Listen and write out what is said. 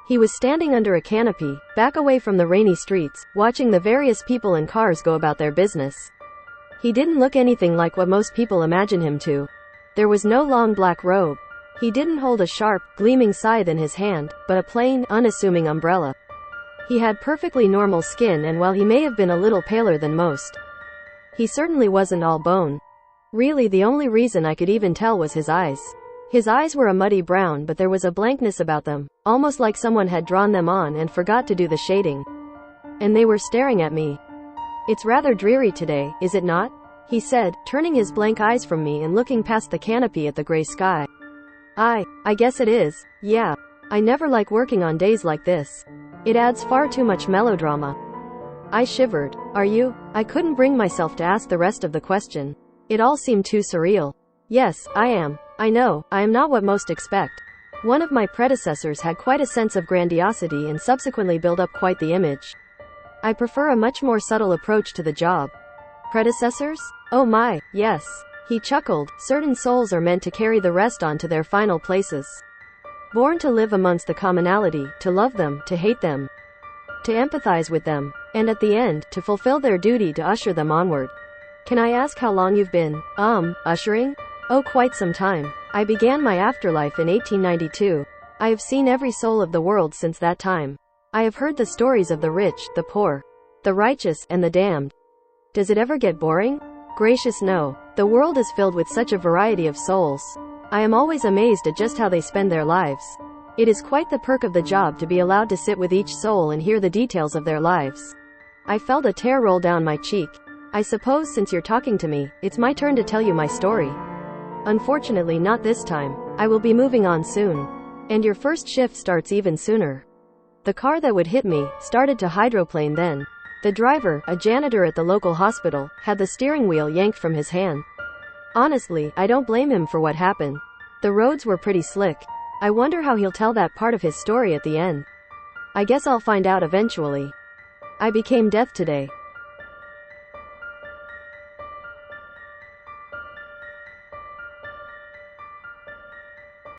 He was standing under a canopy, back away from the rainy streets, watching the various people and cars go about their business. He didn't look anything like what most people imagine him to. There was no long black robe. He didn't hold a sharp, gleaming scythe in his hand, but a plain, unassuming umbrella. He had perfectly normal skin, and while he may have been a little paler than most, he certainly wasn't all bone. Really, the only reason I could even tell was his eyes. His eyes were a muddy brown, but there was a blankness about them, almost like someone had drawn them on and forgot to do the shading. And they were staring at me. "It's rather dreary today, is it not?" he said, turning his blank eyes from me and looking past the canopy at the gray sky. I guess it is, yeah. I never like working on days like this. It adds far too much melodrama. I shivered. Are you? I couldn't bring myself to ask the rest of the question. It all seemed too surreal. Yes, I am. I know, I am not what most expect. One of my predecessors had quite a sense of grandiosity and subsequently built up quite the image. I prefer a much more subtle approach to the job. Predecessors? Oh my, yes. He chuckled. Certain souls are meant to carry the rest on to their final places. Born to live amongst the commonality, to love them, to hate them, to empathize with them, and at the end, to fulfill their duty to usher them onward. Can I ask how long you've been, ushering? Oh, quite some time. I began my afterlife in 1892. I have seen every soul of the world since that time. I have heard the stories of the rich, the poor, the righteous, and the damned. Does it ever get boring? Gracious no. The world is filled with such a variety of souls. I am always amazed at just how they spend their lives. It is quite the perk of the job to be allowed to sit with each soul and hear the details of their lives. I felt a tear roll down my cheek. I suppose since you're talking to me, it's my turn to tell you my story. Unfortunately, not this time. I will be moving on soon. And your first shift starts even sooner. The car that would hit me started to hydroplane then. The driver, a janitor at the local hospital, had the steering wheel yanked from his hand. Honestly, I don't blame him for what happened. The roads were pretty slick. I wonder how he'll tell that part of his story at the end. I guess I'll find out eventually. I became death today.